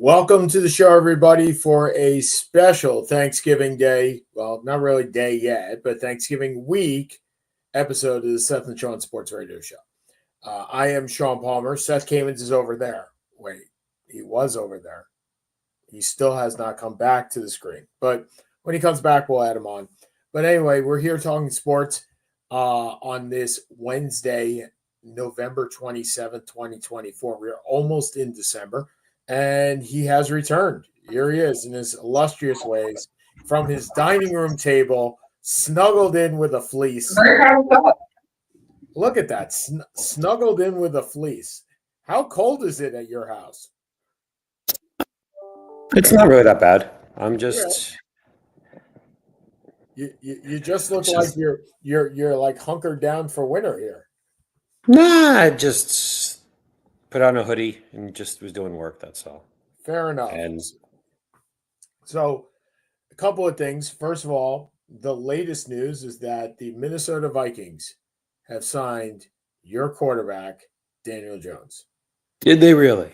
Welcome to the show, everybody, for a special Thanksgiving Day. Well, not really day yet, but Thanksgiving week episode of the Seth and Sean Sports Radio Show. I am Sean Palmer. Seth Kamens is over there. Wait, he was over there. He still has not come back to the screen. But when he comes back, we'll add him on. But anyway, we're here talking sports on this Wednesday, November 27th, 2024. We're almost in December. And he has returned. Here he is in his illustrious ways from his dining room table, snuggled in with a fleece. Look at that, snuggled in with a fleece. How cold is it at your house? It's not really that bad. I'm just. You just look like you're like hunkered down for winter here. Nah, I just put on a hoodie and just was doing work. That's all. Fair enough. And so, a couple of things. First of all, the latest news is that the Minnesota Vikings have signed your quarterback, Daniel Jones. Did they really?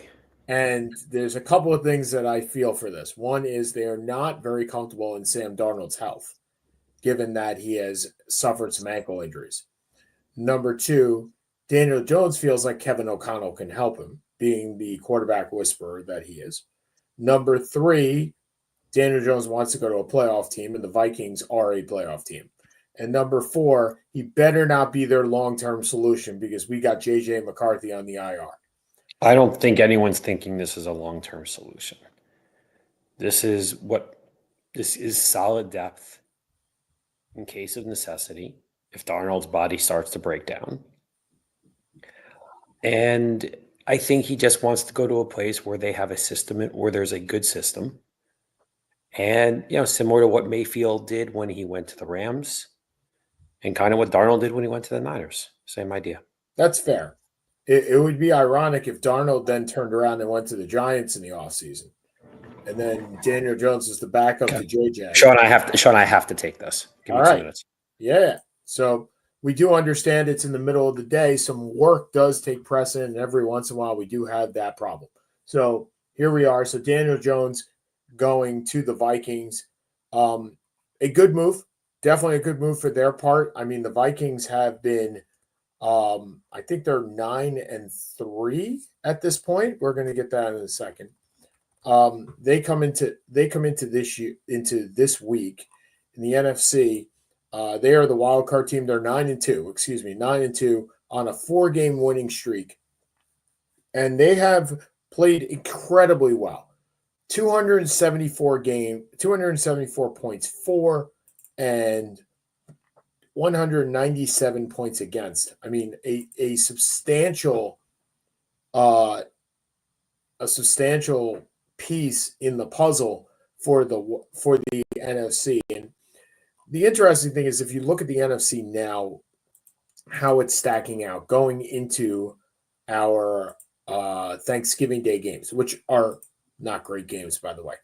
And there's a couple of things that I feel for this. One is they are not very comfortable in Sam Darnold's health, given that he has suffered some ankle injuries. Number two, Daniel Jones feels like Kevin O'Connell can help him, being the quarterback whisperer that he is. Number three, Daniel Jones wants to go to a playoff team, and the Vikings are a playoff team. And number four, he better not be their long-term solution because we got J.J. McCarthy on the IR. I don't think anyone's thinking this is a long-term solution. This is solid depth in case of necessity if Darnold's body starts to break down. And I think he just wants to go to a place where they have a system, where there's a good system. And, similar to what Mayfield did when he went to the Rams and kind of what Darnold did when he went to the Niners. Same idea. That's fair. It would be ironic if Darnold then turned around and went to the Giants in the offseason. And then Daniel Jones is the backup to JJ. Sean, I have to take this. Give me 2 minutes. Yeah. So we do understand it's in the middle of the day. Some work does take precedent, and every once in a while we do have that problem. So here we are. So Daniel Jones going to the Vikings. A good move. Definitely a good move for their part. I mean, the Vikings have been, I think they're 9-3 at this point. We're going to get that in a second. They come into this week in the NFC. They are the wild card team. They're 9-2 on a 4-game winning streak. And they have played incredibly well. 274 points for, and 197 points against. I mean, a substantial piece in the puzzle for the NFC. And the interesting thing is, if you look at the NFC now, how it's stacking out going into our Thanksgiving Day games, which are not great games, by the way.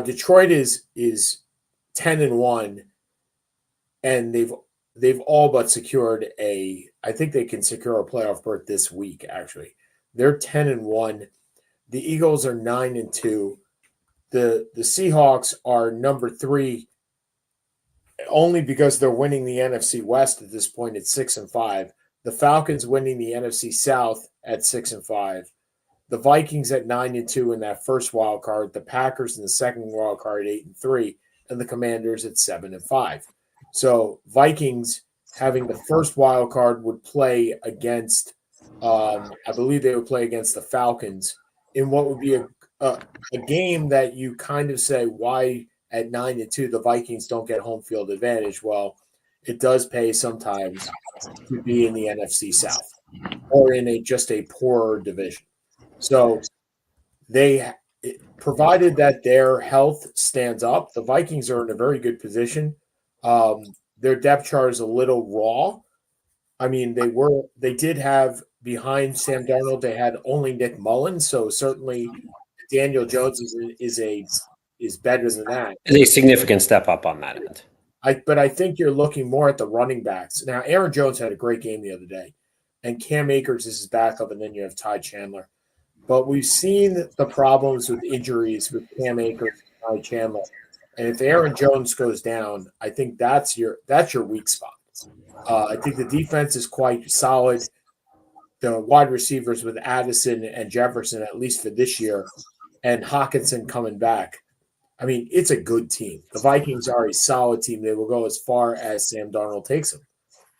Detroit is 10-1, and they've all but secured I think they can secure a playoff berth this week. Actually, they're 10-1. The Eagles are 9-2. The Seahawks are number 3. Only because they're winning the NFC West at this point at 6-5. The Falcons winning the NFC South at 6-5. The Vikings at 9-2 in that first wild card. The Packers in the second wild card at 8-3, and the Commanders at 7-5. So Vikings having the first wild card would play against. I believe they would play against the Falcons in what would be a game that you kind of say, why at 9-2 the Vikings don't get home field advantage? Well, it does pay sometimes to be in the NFC South or in just a poorer division. So they, provided that their health stands up, the Vikings are in a very good position. Their depth chart is a little raw. I mean, they did have behind Sam Darnold, they had only Nick Mullins, so certainly Daniel Jones is better than that. It's a significant step up on that end. But I think you're looking more at the running backs. Now, Aaron Jones had a great game the other day, and Cam Akers is his backup, and then you have Ty Chandler. But we've seen the problems with injuries with Cam Akers and Ty Chandler. And if Aaron Jones goes down, I think that's your weak spot. I think the defense is quite solid. The wide receivers with Addison and Jefferson, at least for this year, and Hawkinson coming back. I mean, it's a good team. The Vikings are a solid team. They will go as far as Sam Darnold takes them,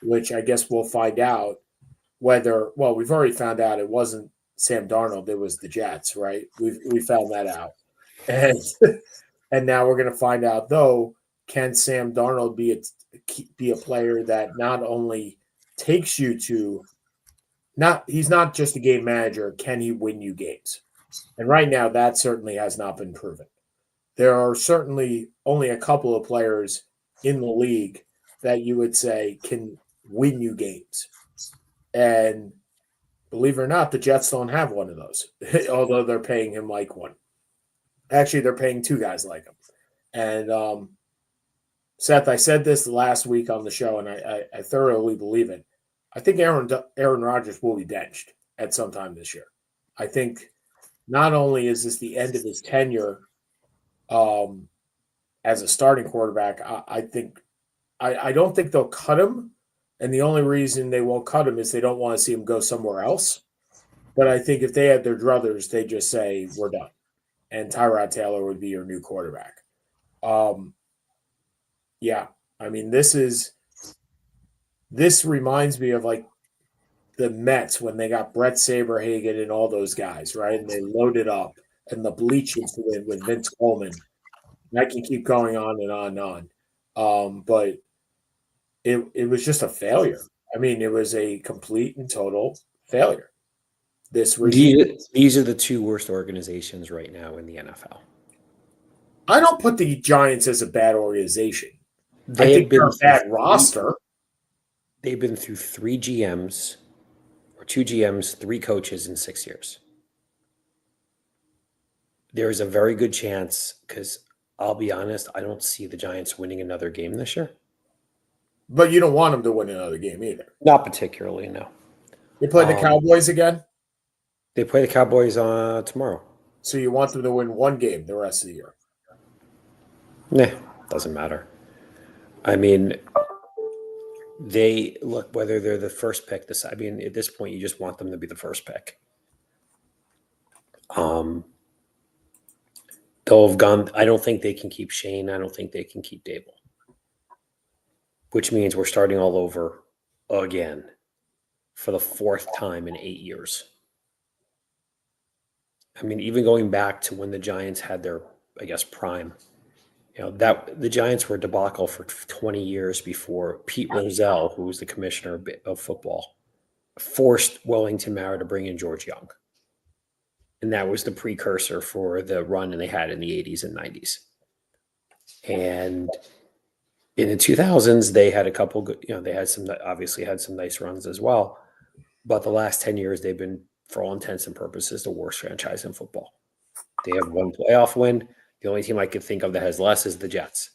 which I guess we'll find out whether. Well, we've already found out it wasn't Sam Darnold; it was the Jets, right? We found that out, and and now we're going to find out though. Can Sam Darnold be a player that not only takes you to he's not just a game manager. Can he win you games? And right now, that certainly has not been proven. There are certainly only a couple of players in the league that you would say can win you games. And believe it or not, the Jets don't have one of those, although they're paying him like one. Actually, they're paying two guys like him. And Seth, I said this last week on the show, and I thoroughly believe it. I think Aaron Rodgers will be benched at some time this year. I think not only is this the end of his tenure as a starting quarterback, I don't think they'll cut him. And the only reason they won't cut him is they don't want to see him go somewhere else. But I think if they had their druthers, they just say, we're done. And Tyrod Taylor would be your new quarterback. Yeah, I mean, this reminds me of like the Mets when they got Brett Saberhagen and all those guys, right? And they loaded up and the bleach incident with Vince Coleman. And I can keep going on and on and on. But it was just a failure. I mean, it was a complete and total failure. These are the two worst organizations right now in the NFL. I don't put the Giants as a bad organization. I think they're a bad roster. They've been through 3 GMs or 2 GMs, 3 coaches in 6 years. There's a very good chance, because I'll be honest, I don't see the Giants winning another game this year. But you don't want them to win another game either. Not particularly, no. They play the Cowboys again? They play the Cowboys tomorrow. So you want them to win one game the rest of the year? Nah, doesn't matter. I mean, they look, whether they're the first pick. I mean, at this point, you just want them to be the first pick. They'll have gone. I don't think they can keep Shane. I don't think they can keep Dable. Which means we're starting all over again for the 4th time in 8 years. I mean, even going back to when the Giants had their, I guess, prime. That the Giants were a debacle for 20 years before Pete Rozelle, who was the commissioner of football, forced Wellington Mara to bring in George Young. And that was the precursor for the run they had in the 80s and 90s. And in the 2000s, they had a couple good, they had some nice runs as well. But the last 10 years, they've been, for all intents and purposes, the worst franchise in football. They have 1 playoff win. The only team I could think of that has less is the Jets.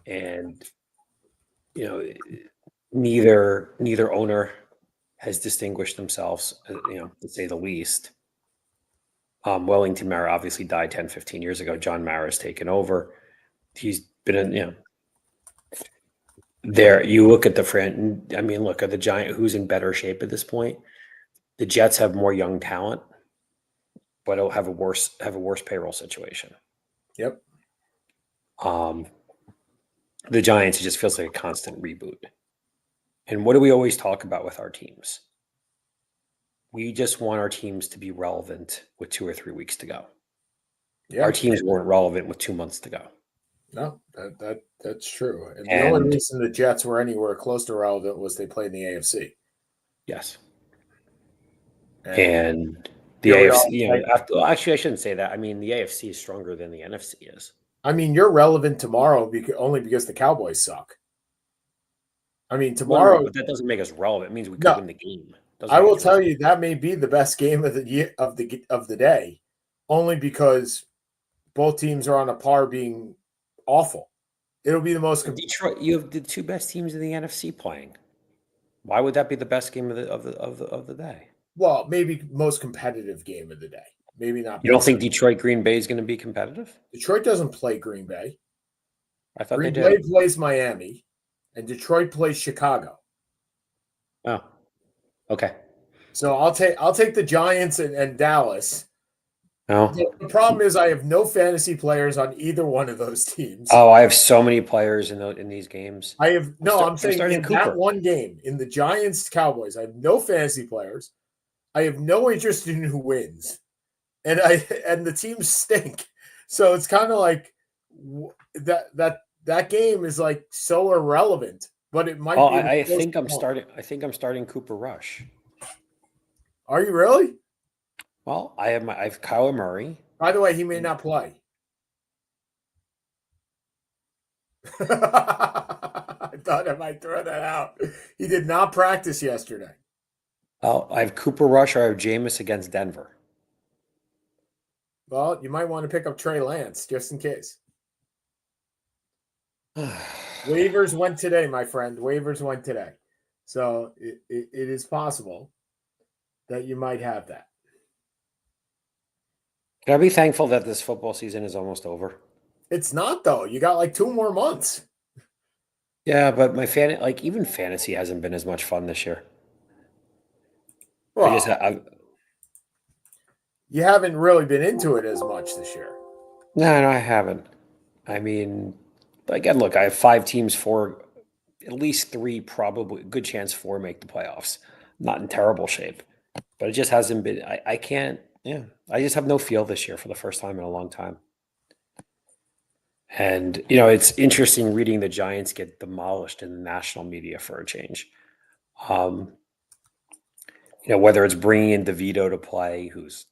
And, neither owner has distinguished themselves, to say the least. Wellington Mara obviously died 10, 15 years ago. John Mara has taken over. He's been, there. You look at look at the Giant, who's in better shape at this point. The Jets have more young talent, but it'll have a worse payroll situation. Yep. The Giants, it just feels like a constant reboot. And what do we always talk about with our teams? We just want our teams to be relevant with 2 or 3 weeks to go. Yeah. Our teams weren't relevant with 2 months to go. No, that's true. And the only reason the Jets were anywhere close to relevant was they played in the AFC. Yes. And the AFC, actually, I shouldn't say that. I mean, the AFC is stronger than the NFC is. I mean, you're relevant tomorrow only because the Cowboys suck. I mean, tomorrow, but that doesn't make us relevant. It means we could win the game. I will tell you that may be the best game of the year of the day, only because both teams are on a par being awful. It'll be the most. Detroit, you have the 2 best teams in the NFC playing. Why would that be the best game of the day? Well, maybe most competitive game of the day. Maybe not. You don't Best. think Detroit Green Bay is going to be competitive? Detroit doesn't play Green Bay. I thought Green they Bay did. plays Miami, and Detroit plays Chicago. Oh, okay. So I'll take the Giants and Dallas. No. The problem is I have no fantasy players on either one of those teams. Oh, I have so many players in these games. I have no. I'm saying starting in Cooper. that one game in the Giants Cowboys, I have no fantasy players. I have no interest in who wins, and the teams stink. So it's kind of like that game is like so irrelevant. But it might Oh, be. I think I'm starting. I think I'm starting Cooper Rush. Are you really? Well, I have Kyler Murray. By the way, he may not play. I thought I might throw that out. He did not practice yesterday. Oh, I have Cooper Rush or I have Jameis against Denver. Well, you might want to pick up Trey Lance just in case. Waivers went today, my friend. Waivers went today. So it is possible that you might have that. Can I be thankful that this football season is almost over? It's not, though. You got like 2 more months. Yeah, but my even fantasy hasn't been as much fun this year. Well, you haven't really been into it as much this year. No, I haven't. I mean, again, look, I have 5 teams, at least 3, probably good chance 4 make the playoffs. Not in terrible shape, but it just hasn't been. I can't. Yeah, I just have no feel this year for the first time in a long time. And it's interesting reading the Giants get demolished in the national media for a change. Whether it's bringing in DeVito to play, who's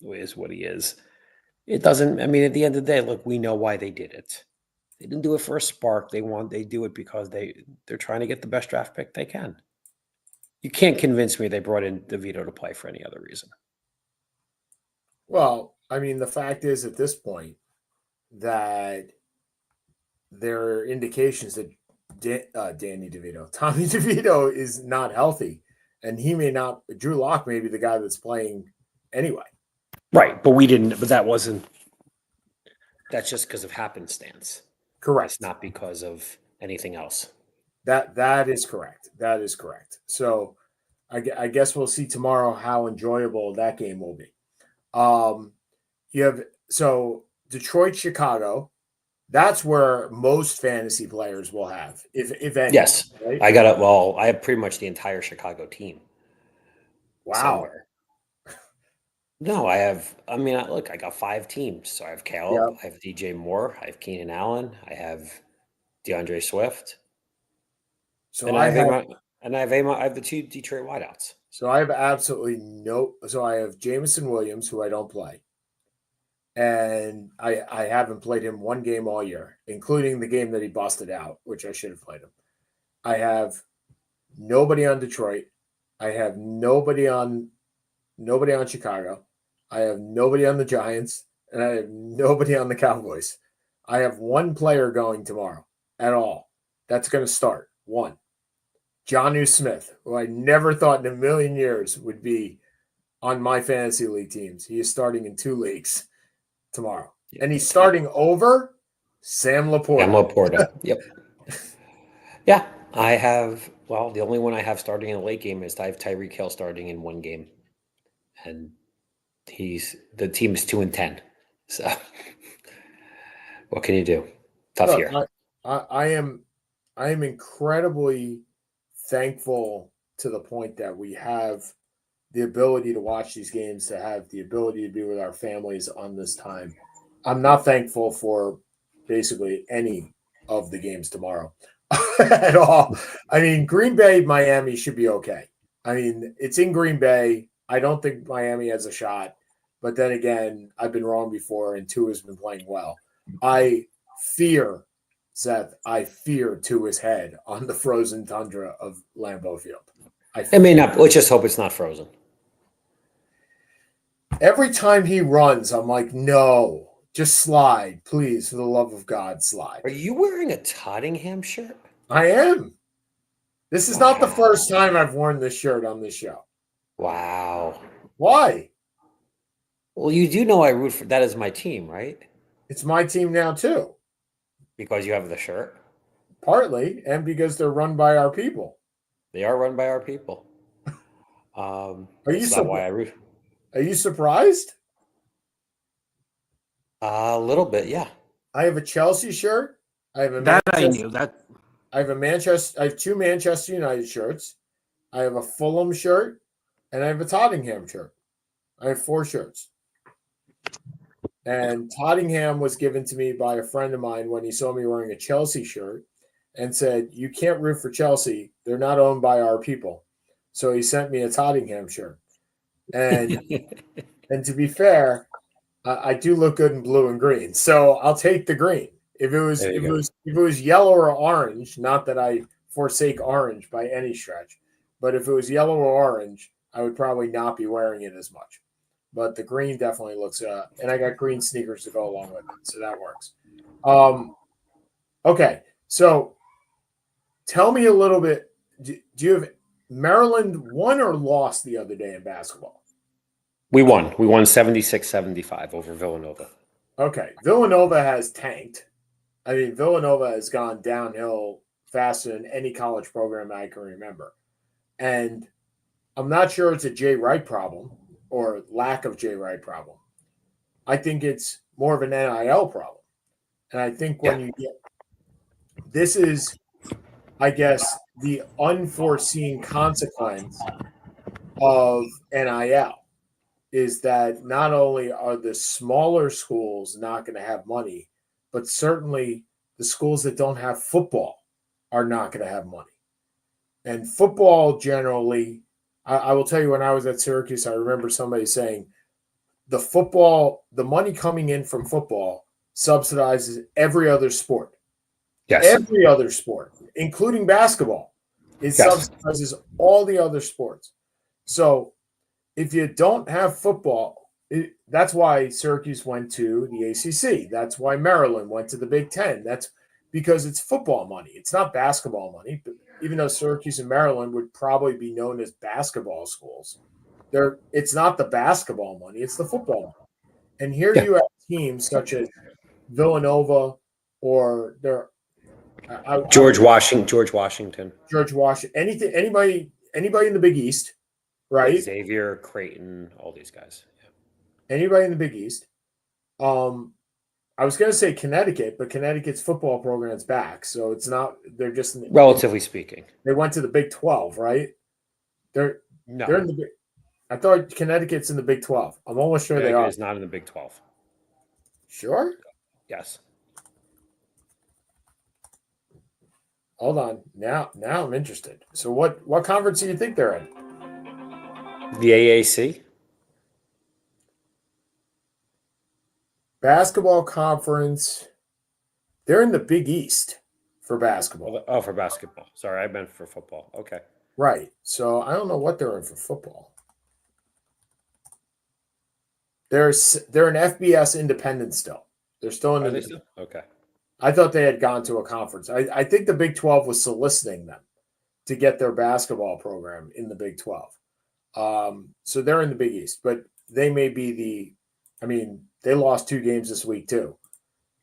is what he is. It doesn't. I mean, at the end of the day, look, we know why they did it. They didn't do it for a spark. They do it because they're trying to get the best draft pick they can. You can't convince me they brought in DeVito to play for any other reason. Well, I mean, the fact is at this point that there are indications that Tommy DeVito is not healthy, and he may not. Drew Lock may be the guy that's playing anyway. Right, but we didn't. But that wasn't. That's just because of happenstance. Correct. It's not because of anything else. That is correct. That is correct. So I guess we'll see tomorrow how enjoyable that game will be. You have Detroit, Chicago. That's where most fantasy players will have, if any. Yes, right? I got it. Well, I have pretty much the entire Chicago team. Wow. Somewhere. No, I have. I mean, look, I got 5 teams. So I have Caleb, I have DJ Moore, I have Keenan Allen, I have DeAndre Swift. So and I have the 2 Detroit wideouts. So I have absolutely no. So I have Jameson Williams, who I don't play, and I haven't played him 1 game all year, including the game that he busted out, which I should have played him. I have nobody on Detroit. I have nobody on Chicago. I have nobody on the Giants, and I have nobody on the Cowboys. I have 1 player going tomorrow at all. That's going to start 1. Jonnu Smith, who I never thought in a million years would be on my fantasy league teams. He is starting in 2 leagues tomorrow. Yep. And he's starting over Sam Laporta. Yep. Yeah, I have. Well, the only one I have starting in a late game is I have Tyreek Hill starting in 1 game. And the team is 2-10. So what can you do? Tough year. I am incredibly thankful to the point that we have the ability to watch these games, to have the ability to be with our families on this time. I'm not thankful for basically any of the games tomorrow at all. I mean, Green Bay, Miami should be okay. I mean, it's in Green Bay. I don't think Miami has a shot. But then again, I've been wrong before, and Tua's been playing well. I fear Tua's head on the frozen tundra of Lambeau Field. It may not. Let's just hope it's not frozen. Every time he runs, I'm like, no, just slide. Please, for the love of God, slide. Are you wearing a Tottenham shirt? I am. This is not the first time I've worn this shirt on this show. Wow. Why? Well, you do know I root for that as my team, right? It's my team now too, Because you have the shirt. partly, and because they're run by our people. They are run by our people. Are you That's not why I root. are you surprised? A little bit, yeah. I have a Chelsea shirt. I have a That I Manchester. knew. That I have a Manchester. I have two Manchester United shirts. I have a Fulham shirt, and I have a Tottenham shirt. I have 4 shirts. And Tottenham was given to me by a friend of mine when he saw me wearing a Chelsea shirt and said, "You can't root for Chelsea. They're not owned by our people." So he sent me a Tottenham shirt. And and to be fair, I do look good in blue and green. So I'll take the green. there you go. If it was yellow or orange, not that I forsake orange by any stretch, but if it was yellow or orange, I would probably not be wearing it as much. But the green definitely looks and I got green sneakers to go along with it, so that works. Um okay. So tell me a little bit, do you have Maryland won or lost the other day in basketball? We won. We won 76-75 over Villanova. Okay. Villanova has tanked. I mean, Villanova has gone downhill faster than any college program I can remember. And I'm not sure it's a Jay Wright problem or lack of Jay Wright problem. I think it's more of an NIL problem. And I think when Yeah. you get this is, I guess, the unforeseen consequence of NIL is that not only are the smaller schools not going to have money, but certainly the schools that don't have football are not going to have money. And football generally, I will tell you, when I was at Syracuse, I remember somebody saying the money coming in from football subsidizes every other sport. Yes. Every other sport, including basketball. It Yes. subsidizes all the other sports. So if you don't have football, that's why Syracuse went to the ACC. That's why Maryland went to the Big Ten. That's because it's football money. It's not basketball money. But even though Syracuse and Maryland would probably be known as basketball schools, it's not the basketball money. It's the football money. And here Yeah. you have teams such as Villanova or George Washington. George Washington, anybody in the Big East, right? Xavier, Creighton, all these guys. Yeah. Anybody in the Big East. I was going to say Connecticut, but Connecticut's football program's back, so it's not. They're just Relatively speaking. They went to the Big 12, right? They're No. in the Big. I thought Connecticut's in the Big 12. I'm almost sure they Connecticut are. is not in the Big 12. Sure. Yes. Hold on. Now I'm interested. So what conference do you think they're in? The AAC. Basketball conference. They're in the Big East for basketball. Oh, for basketball. Sorry, I meant for football. Okay. Right. So I don't know what they're in for football. They're an FBS independent still. They're still in Are the. they still? Okay. I thought they had gone to a conference. I think the Big 12 was soliciting them to get their basketball program in the Big 12. So they're in the Big East, but they may be they lost 2 games this week too.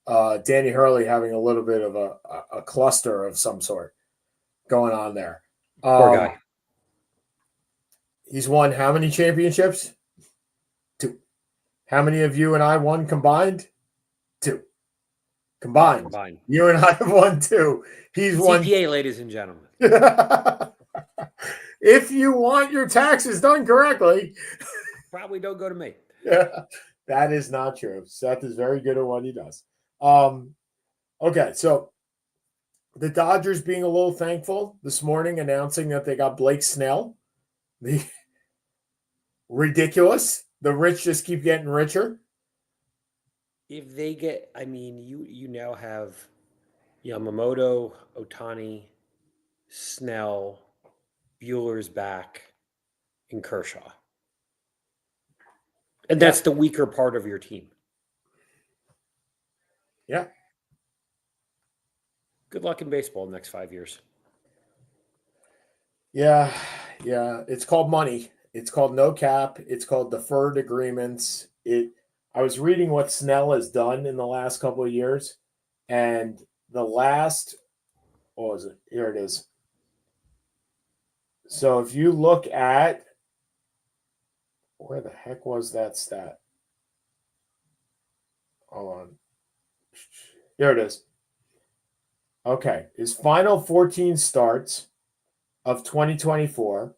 Danny Hurley having a little bit of a cluster of some sort going on there. Poor guy. He's won how many championships? 2. How many of you and I won combined? 2. Combined. You and I have won 2. He's won. CPA, ladies and gentlemen. If you want your taxes done correctly, probably don't go to me. Yeah, that is not true. Seth is very good at what he does. Okay, so the Dodgers being a little thankful this morning, announcing that they got Blake Snell. The ridiculous. The rich just keep getting richer. If they get, you now have Yamamoto, Otani, Snell, Bueller's back, and Kershaw. And that's the weaker part of your team. Yeah. Good luck in baseball in the next 5 years. Yeah. It's called money. It's called no cap. It's called deferred agreements. I was reading what Snell has done in the last couple of years, and the last, what was it? Here it is. So if you look at, where the heck was that stat? Hold on. Here it is. Okay. His final 14 starts of 2024,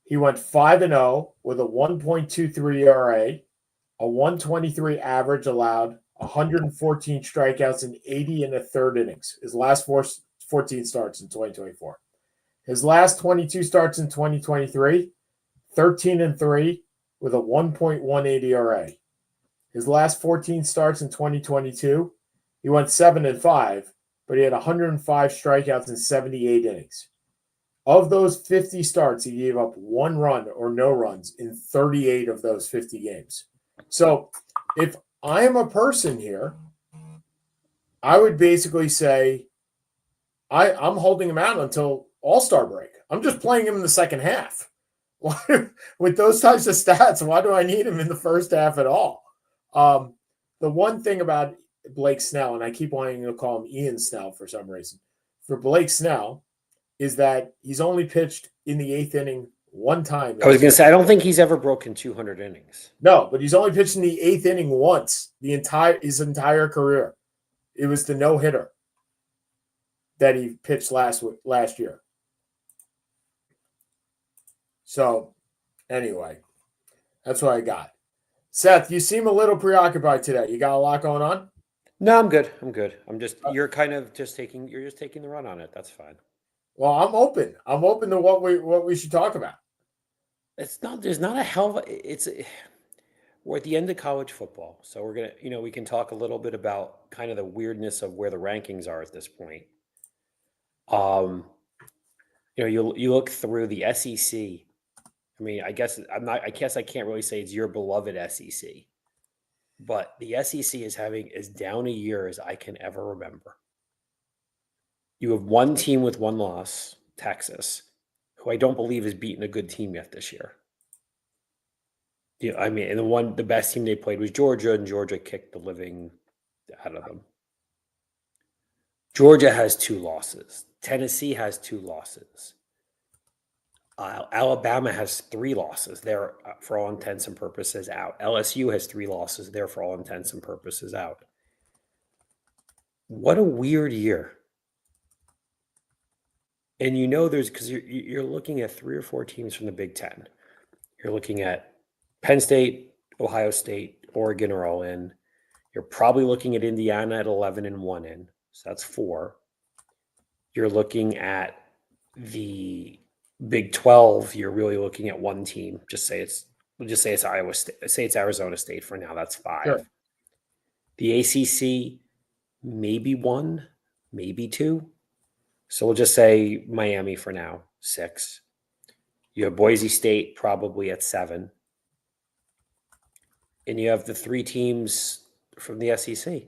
he went 5-0 with a 1.23 ERA, a 123 average allowed, 114 strikeouts, and 80 and a third innings. His last 14 starts in 2024. His last 22 starts in 2023, 13-3 with a 1.18 ERA. His last 14 starts in 2022, he went 7-5, but he had 105 strikeouts and 78 innings. Of those 50 starts, he gave up 1 run or no runs in 38 of those 50 games. So if I am a person here, I would basically say I'm holding him out until All-Star break. I'm just playing him in the second half. With those types of stats, why do I need him in the first half at all? The one thing about Blake Snell, and I keep wanting to call him Ian Snell for some reason, for Blake Snell, is that he's only pitched in the 8th inning one time. I was going to say, I don't think he's ever broken 200 innings. No, but he's only pitched in the 8th inning once his entire career. It was the no-hitter that he pitched last year. So, anyway, that's what I got. Seth, you seem a little preoccupied today. You got a lot going on? No, I'm good. You're just taking the run on it. That's fine. Well, I'm open. I'm open to what we should talk about. There's not a hell of we're at the end of college football. So we're going to, we can talk a little bit about kind of the weirdness of where the rankings are at this point. You look through the SEC. I mean, I guess I can't really say it's your beloved SEC, but the SEC is having as down a year as I can ever remember. You have one team with 1 loss, Texas, who I don't believe has beaten a good team yet this year. And the best team they played was Georgia, and Georgia kicked the living out of them. Georgia has 2 losses. Tennessee has 2 losses. Alabama has 3 losses. They're, for all intents and purposes, out. LSU has 3 losses. They're, for all intents and purposes, out. What a weird year. And because you're looking at 3 or 4 teams from the Big Ten. You're looking at Penn State, Ohio State, Oregon are all in. You're probably looking at Indiana at 11-1 in. So that's 4. You're looking at the Big 12. You're really looking at 1 team. We'll just say it's Iowa State. Say it's Arizona State for now. That's 5. Sure. The ACC, maybe 1, maybe 2. So we'll just say Miami for now, 6. You have Boise State probably at 7. And you have the 3 teams from the SEC.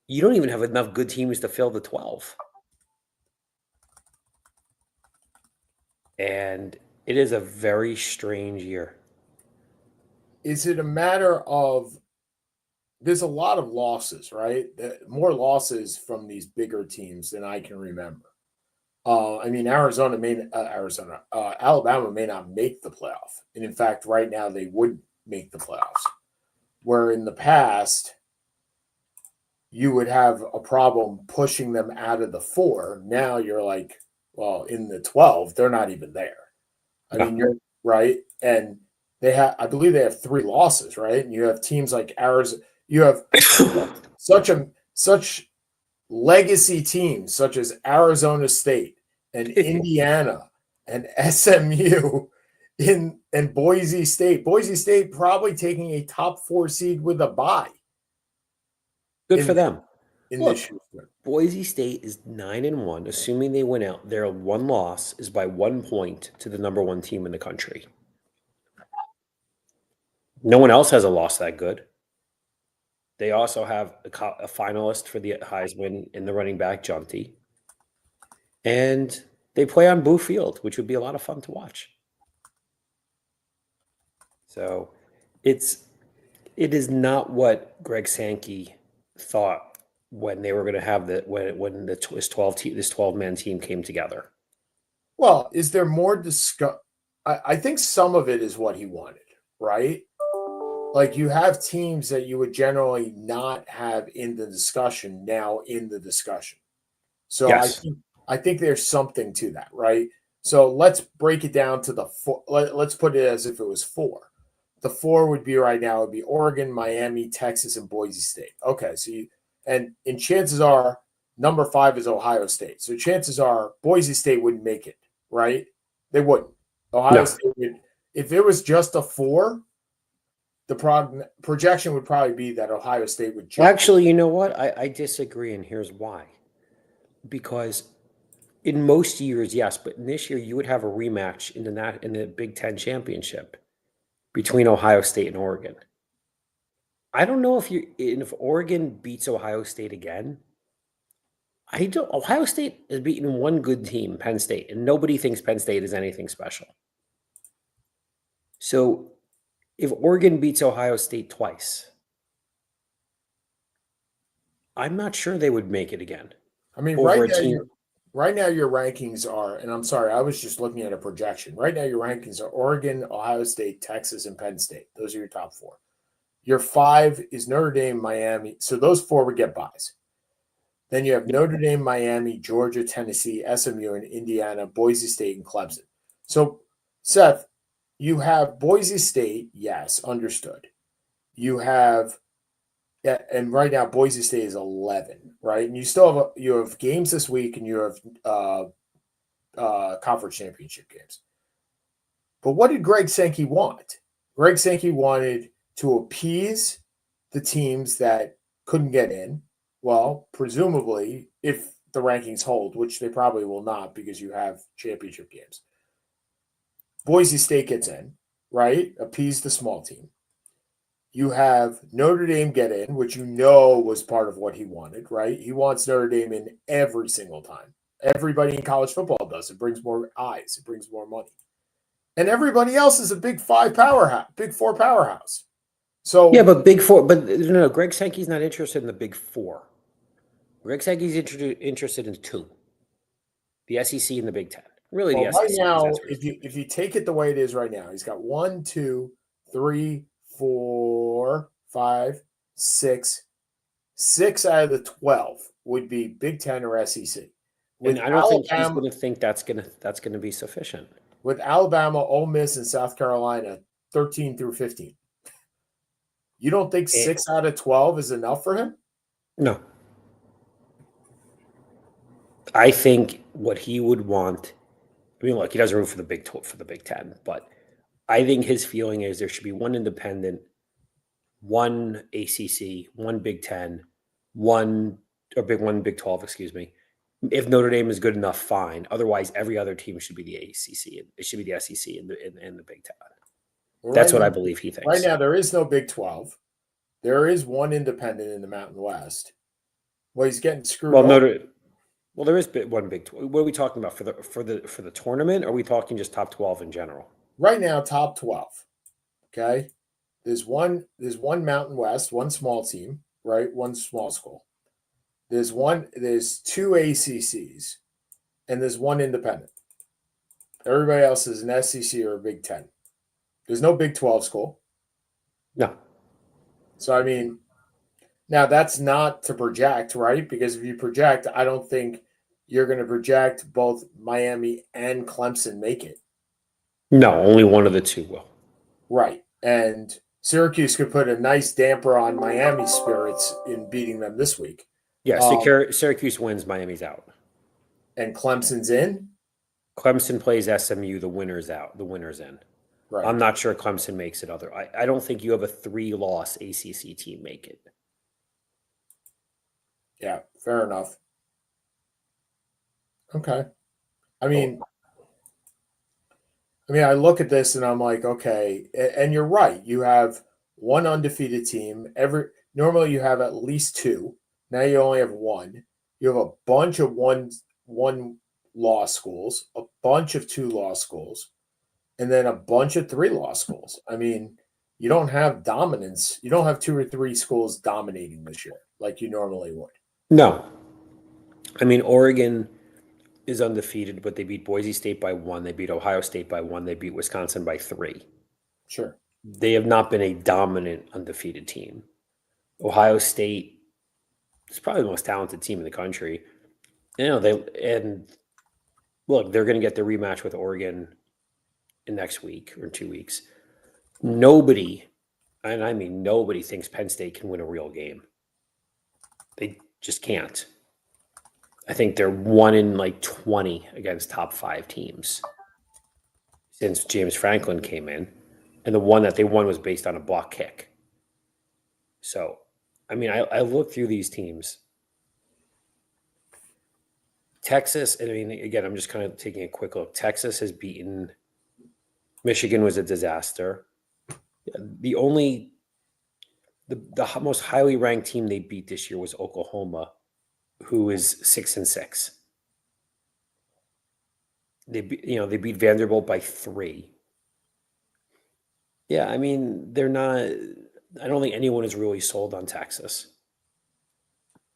You don't even have enough good teams to fill the 12. And it is a very strange year. Is it a matter of there's a lot of losses, right? More losses from these bigger teams than I can remember. Alabama may not make the playoff. And in fact, right now they would make the playoffs. Where in the past, you would have a problem pushing them out of the 4. Now you're like, well, in the 12, they're not even there. You're right. And I believe they have 3 losses, right? And you have teams like Arizona. You have such legacy teams such as Arizona State and Indiana and SMU and Boise State. Boise State probably taking a top 4 seed with a bye. Good for them. This year. Boise State is 9-1, assuming they win out. Their 1 loss is by 1 point to the number 1 team in the country. No one else has a loss that good. They also have a finalist for the Heisman in the running back, Junty. And they play on Boo Field, which would be a lot of fun to watch. So it is not what Greg Sankey thought when they were going to have this 12-man team came together. Well, is there more discuss? I think some of it is what he wanted, right? Like you have teams that you would generally not have in the discussion now in the discussion. So Yes. I think there's something to that, right? So let's break it down to the four. Let's put it as if it was four. The four would be right now would be Oregon, Miami, Texas, and Boise State. Okay, so and chances are number 5 is Ohio State. So chances are Boise State wouldn't make it, right? They wouldn't. Ohio No. State would. If it was just a 4, the projection would probably be that Ohio State would jump. Actually, you know what? I disagree, and here's why. Because in most years, yes, but in this year you would have a rematch in the Big Ten championship between Ohio State and Oregon. I don't know if Oregon beats Ohio State again. Ohio State has beaten one good team, Penn State, and nobody thinks Penn State is anything special. So if Oregon beats Ohio State twice, I'm not sure they would make it again. I mean, over right a now, team. right now your rankings are, and I'm sorry, I was just looking at a projection. Right now your rankings are Oregon, Ohio State, Texas, and Penn State. Those are your top 4. Your 5 is Notre Dame, Miami. So those 4 would get buys. Then you have Notre Dame, Miami, Georgia, Tennessee, SMU, and Indiana, Boise State, and Clemson. So, Seth, you have Boise State, yes, understood. You have, and right now Boise State is 11, right? And you still have you have games this week, and you have conference championship games. But what did Greg Sankey want? Greg Sankey wanted to appease the teams that couldn't get in. Well, presumably, if the rankings hold, which they probably will not because you have championship games, Boise State gets in, right? Appease the small team. You have Notre Dame get in, which you know was part of what he wanted, right? He wants Notre Dame in every single time. Everybody in college football does. It brings more eyes. It brings more money. And everybody else is a big 5 powerhouse, big 4 powerhouse. So yeah, but Big Four, but no, Greg Sankey's not interested in the Big Four. Greg Sankey's interested in 2, the SEC and the Big Ten. Really, the SEC. Right now, if you take it the way it is right now, he's got 1, 2, 3, 4, 5, 6 out of the 12 would be Big Ten or SEC. And I don't think he's going to think that's going to be sufficient. With Alabama, Ole Miss, and South Carolina, 13 through 15. You don't think 6 out of 12 is enough for him? No. I think what he would want. I mean, look, he doesn't root for the Big Ten, but I think his feeling is there should be one independent, one ACC, one Big Ten, one Big 12. Excuse me. If Notre Dame is good enough, fine. Otherwise, every other team should be the ACC. It should be the SEC and the Big Ten. That's what I believe he thinks. Right now, there is no Big 12. There is one independent in the Mountain West. Well, he's getting screwed. Well, there is one Big 12. What are we talking about for the tournament? Or are we talking just top 12 in general? Right now, top 12. Okay, there's one Mountain West, one small team, right? One small school. There's 2 ACCs, and there's one independent. Everybody else is an SEC or a Big 10. There's no Big 12 school. No. So, I mean, now that's not to project, right? Because if you project, I don't think you're going to project both Miami and Clemson make it. No, only one of the 2 will. Right. And Syracuse could put a nice damper on Miami's spirits in beating them this week. Yeah, Syracuse wins, Miami's out. And Clemson's in? Clemson plays SMU, the winner's out, the winner's in. Right. I'm not sure Clemson makes it I don't think you have a 3-loss ACC team make it. Yeah, fair enough. Okay. I mean, I look at this and I'm like, okay, and you're right. You have one undefeated team. Normally you have at least 2. Now you only have 1. You have a bunch of one loss schools, a bunch of 2 loss schools, and then a bunch of 3 loss schools. I mean, you don't have dominance. You don't have 2 or 3 schools dominating this year like you normally would. No. I mean, Oregon is undefeated, but they beat Boise State by 1. They beat Ohio State by 1. They beat Wisconsin by 3. Sure. They have not been a dominant undefeated team. Ohio State is probably the most talented team in the country. Look, they're going to get their rematch with Oregon in next week or in 2 weeks. Nobody, and I mean nobody, thinks Penn State can win a real game. They just can't. I think they're 1 in like 20 against top 5 teams since James Franklin came in. And the one that they won was based on a block kick. So, I mean, I look through these teams. Texas, I mean, again, I'm just kind of taking a quick look. Texas has beaten Michigan, was a disaster. The most highly ranked team they beat this year was Oklahoma, who is 6-6. They beat Vanderbilt by 3. Yeah, I mean, they're not. I don't think anyone is really sold on Texas.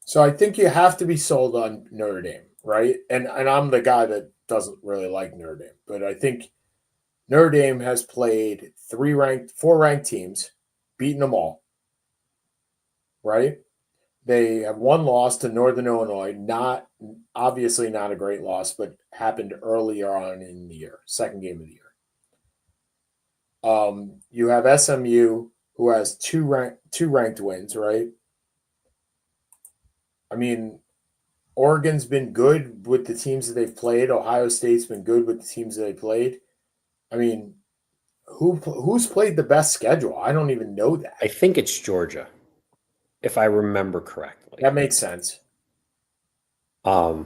So I think you have to be sold on Notre Dame, right? And I'm the guy that doesn't really like Notre Dame, but I think Notre Dame has played 4 ranked teams, beaten them all, right? They have 1 loss to Northern Illinois, obviously not a great loss, but happened earlier on in the year, second game of the year. You have SMU, who has 2 ranked wins, right? I mean, Oregon's been good with the teams that they've played. Ohio State's been good with the teams that they played. I mean, who's played the best schedule? I don't even know that. I think it's Georgia, if I remember correctly. That makes sense. Yeah,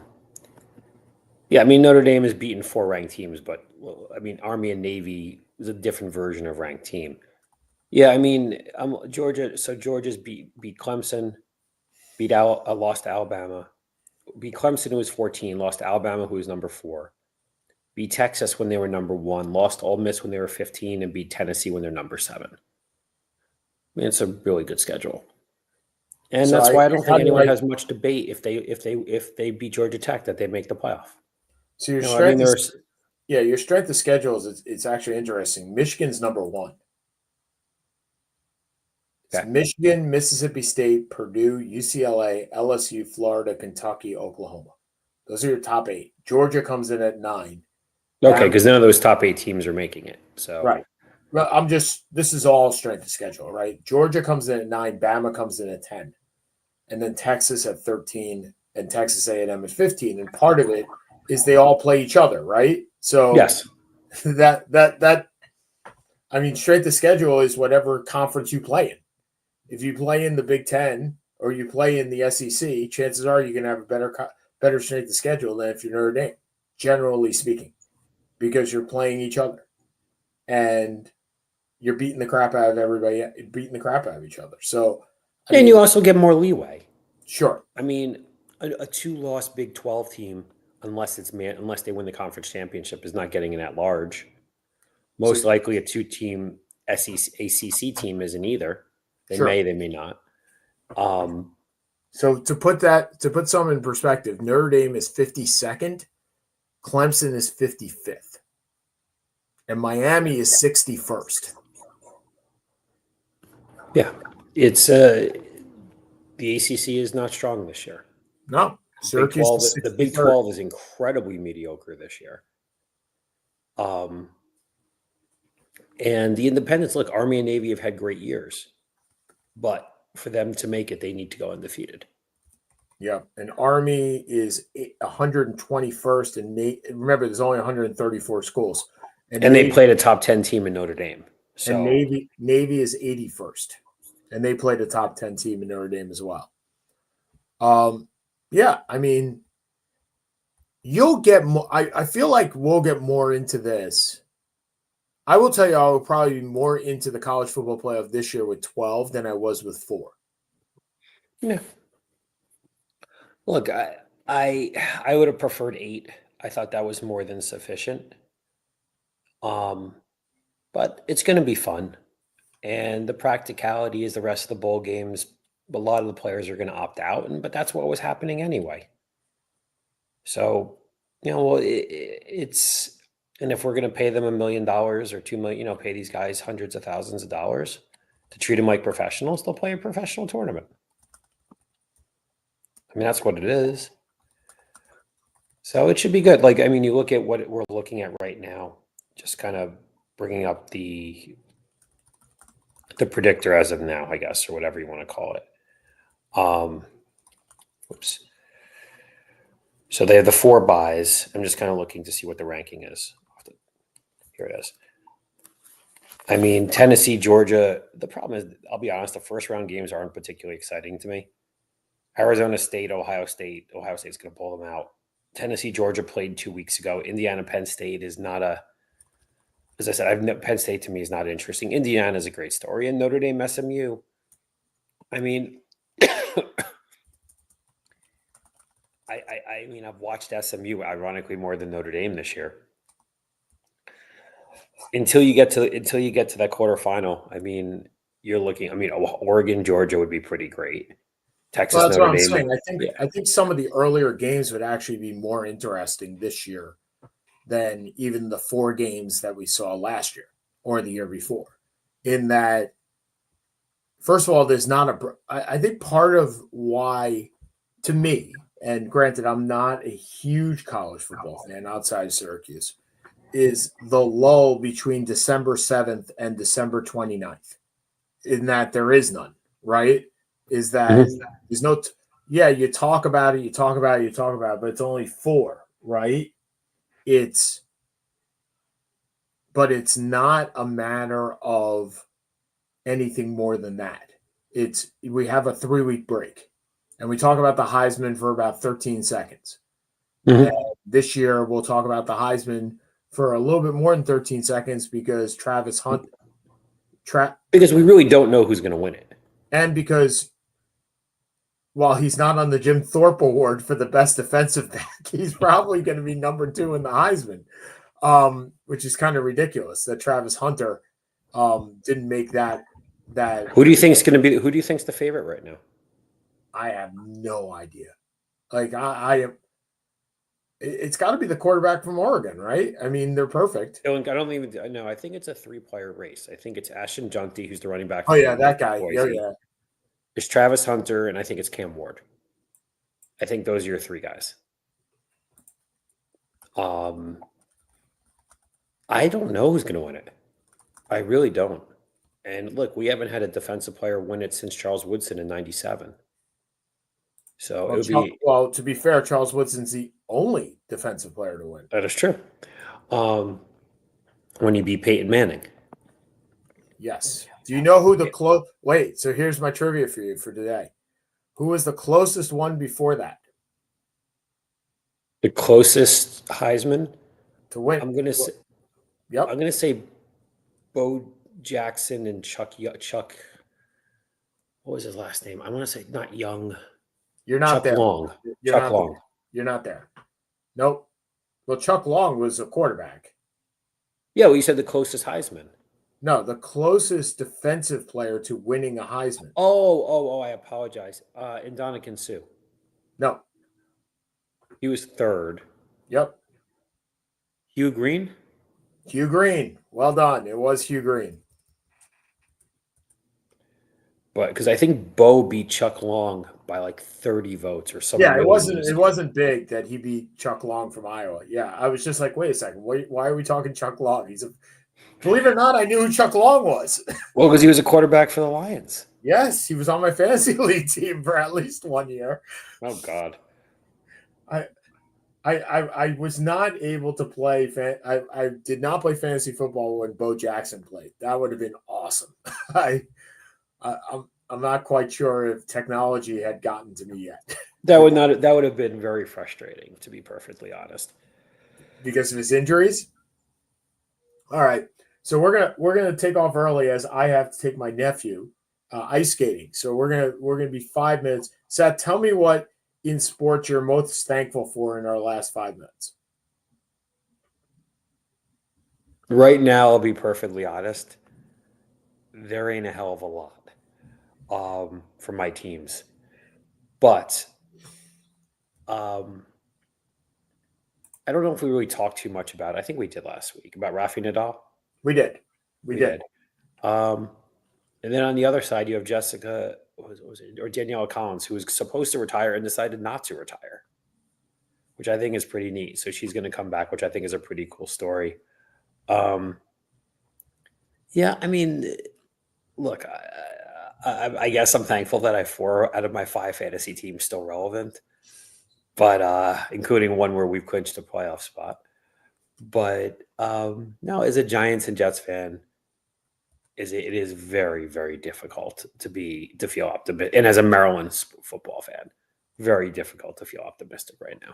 I mean, Notre Dame has beaten 4 ranked teams, but I mean, Army and Navy is a different version of ranked team. Yeah, I mean, Georgia. So Georgia's beat Clemson, lost to Alabama, beat Clemson, who was 14, lost to Alabama, who was number 4, beat Texas when they were number 1, lost to Ole Miss when they were 15, and beat Tennessee when they're number 7. I mean, it's a really good schedule, and that's why I don't think anyone has much debate if they beat Georgia Tech that they make the playoff. So your strength of schedule is it's actually interesting. Michigan's number 1. It's Michigan, Mississippi State, Purdue, UCLA, LSU, Florida, Kentucky, Oklahoma. Those are your top 8. Georgia comes in at 9. Okay, because none of those top 8 teams are making it. So right. Well, this is all strength of schedule, right? Georgia comes in at 9, Bama comes in at 10, and then Texas at 13, and Texas A&M at 15. And part of it is they all play each other, right? So yes, that I mean, strength of schedule is whatever conference you play in. If you play in the Big Ten or you play in the SEC, chances are you're going to have a better strength of schedule than if you're Notre Dame, generally speaking, because you're playing each other and you're beating the crap out of everybody, beating the crap out of each other. So, you also get more leeway. Sure. I mean, a 2-loss Big 12 team, unless they win the conference championship, is not getting an at-large. Most likely, a 2-team ACC team isn't either. They may not. So to put some in perspective, Notre Dame is 52nd, Clemson is 55th, and Miami is 61st. Yeah, it's the ACC is not strong this year. No, Syracuse, the Big 12 is incredibly mediocre this year. And the independents, look, Army and Navy have had great years. But for them to make it, they need to go undefeated. Yeah, and Army is 121st, and remember, there's only 134 schools. And they played a top 10 team in Notre Dame. So. And Navy is 81st, and they played a top 10 team in Notre Dame as well. Yeah, I mean, you'll get more. I feel like we'll get more into this. I will tell you, I will probably be more into the college football playoff this year with 12 than I was with 4. Yeah. Look, I would have preferred 8. I thought that was more than sufficient. But it's going to be fun, And the practicality is the rest of the bowl games, a lot of the players are going to opt out, but that's what was happening anyway. So, it's, and if we're going to pay them $1 million or $2 million, pay these guys hundreds of thousands of dollars to treat them like professionals, they'll play a professional tournament. I mean, that's what it is. So it should be good. Like, I mean, you look at what we're looking at right now, just kind of bringing up the predictor as of now, I guess, or whatever you want to call it. Oops. So they have the 4 buys. I'm just kind of looking to see what the ranking is. Here it is. I mean, Tennessee, Georgia. The problem is, I'll be honest, the first round games aren't particularly exciting to me. Arizona State, Ohio State. Ohio State's going to pull them out. Tennessee, Georgia played 2 weeks ago. Indiana, Penn State is not as I said, Penn State to me is not interesting. Indiana is a great story. And Notre Dame, SMU. I mean, I mean, I've watched SMU ironically more than Notre Dame this year. Until you get to that quarterfinal, I mean, you're looking. I mean, Oregon, Georgia would be pretty great. Texas, Well, that's Notre what I'm Dame. saying. I think some of the earlier games would actually be more interesting this year than even the 4 games that we saw last year or the year before. In that, first of all, there's not I think part of why, to me, and granted, I'm not a huge college football fan outside of Syracuse, is the lull between December 7th and December 29th, in that there is none, right? Is that there's no, you talk about it, but it's only 4, right? But it's not a matter of anything more than that. We have a 3-week break, and we talk about the Heisman for about 13 seconds. And this year, we'll talk about the Heisman for a little bit more than 13 seconds because Travis Hunt. Because we really don't know who's going to win it. And because while he's not on the Jim Thorpe Award for the best defensive back, he's probably going to be number 2 in the Heisman, which is kind of ridiculous that Travis Hunter didn't make that. Who do you think is going to be? Who do you think's the favorite right now? I have no idea. Like it's got to be the quarterback from Oregon, right? I mean, they're perfect. I don't even know. I think it's a 3-player race. I think it's Ashton Junty, who's the running back. Oh yeah, that guy. Yeah. There's Travis Hunter, and I think it's Cam Ward. I think those are your 3 guys. I don't know who's going to win it. I really don't. And look, we haven't had a defensive player win it since Charles Woodson in '97. So it would be. Well, to be fair, Charles Woodson's the only defensive player to win. That is true. When he beat Peyton Manning. Yes. Do you know who the Wait, so here's my trivia for you for today. Who was the closest one before that? The closest Heisman to win. I'm gonna say. Yep. I'm gonna say Bo Jackson and Chuck. What was his last name? I want to say not Young. You're not Chuck there. Long. Chuck Long. You're not there. Nope. Well, Chuck Long was a quarterback. Yeah, well, you said the closest Heisman. No, the closest defensive player to winning a Heisman. Oh, I apologize. Ndamukong Suh. No. He was 3rd. Yep. Hugh Green? Hugh Green. Well done. It was Hugh Green. But because I think Bo beat Chuck Long by like 30 votes or something. Yeah, it wasn't big that he beat Chuck Long from Iowa. Yeah, I was just like, wait a second. Why are we talking Chuck Long? Believe it or not, I knew who Chuck Long was. Well, because he was a quarterback for the Lions. Yes, he was on my fantasy league team for at least 1 year. Oh God. I was not able to play. I did not play fantasy football when Bo Jackson played. That would have been awesome. I'm not quite sure if technology had gotten to me yet. That would have been very frustrating, to be perfectly honest. Because of his injuries. All right, so we're gonna take off early as I have to take my nephew ice skating. So we're gonna be 5 minutes. Seth, tell me what in sports you're most thankful for in our last 5 minutes. Right now, I'll be perfectly honest. there ain't a hell of a lot for my teams. But I don't know if we really talked too much about it. I think we did last week about Rafi Nadal. We did. We did. And then on the other side, you have Jessica, was it, or Daniela Collins, who was supposed to retire and decided not to retire, which I think is pretty neat. So she's going to come back, which I think is a pretty cool story. Yeah, I mean, look, I guess I'm thankful that I have 4 out of my 5 fantasy teams still relevant, but including one where we've clinched a playoff spot. But no, as a Giants and Jets fan, it is very, very difficult to feel optimistic. And as a Maryland football fan, very difficult to feel optimistic right now.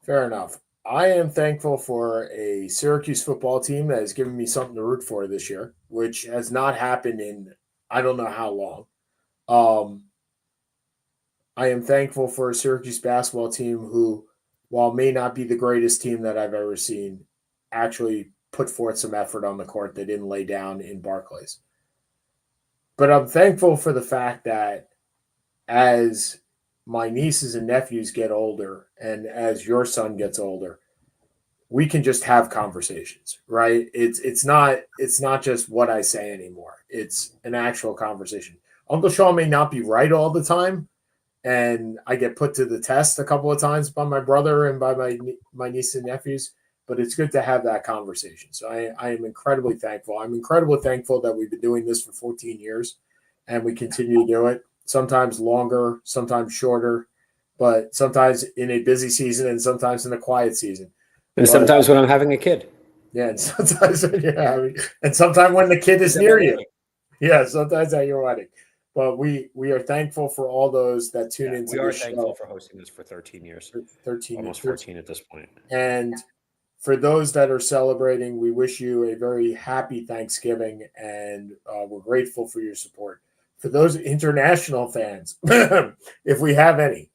Fair enough. I am thankful for a Syracuse football team that has given me something to root for this year, which has not happened in I don't know how long. I am thankful for a Syracuse basketball team who, while may not be the greatest team that I've ever seen, actually put forth some effort on the court. They didn't lay down in Barclays. But I'm thankful for the fact that as my nieces and nephews get older and as your son gets older, we can just have conversations, right? It's not just what I say anymore. It's an actual conversation. Uncle Sean may not be right all the time, and I get put to the test a couple of times by my brother and by my nieces and nephews, but it's good to have that conversation. So I am incredibly thankful. I'm incredibly thankful that we've been doing this for 14 years and we continue to do it, sometimes longer, sometimes shorter, but sometimes in a busy season and sometimes in a quiet season. And sometimes when I'm having a kid. Yeah, and sometimes when you're having, and sometimes when the kid is near you. Yeah, sometimes at your wedding. But we are thankful for all those that tune into the show. We are thankful for hosting this for 13 years. 13, almost 14 at this point. And for those that are celebrating, we wish you a very happy Thanksgiving, and we're grateful for your support. For those international fans, if we have any,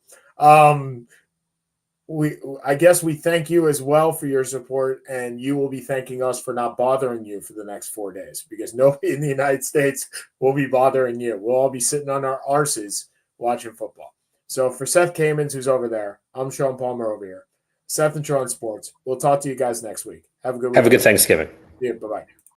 I guess we thank you as well for your support, and you will be thanking us for not bothering you for the next 4 days, because nobody in the United States will be bothering you. We'll all be sitting on our arses watching football. So for Seth Kamens, who's over there, I'm Sean Palmer over here. Seth and Sean Sports. We'll talk to you guys next week. Have a good week. Have a good Thanksgiving. Yeah, bye-bye.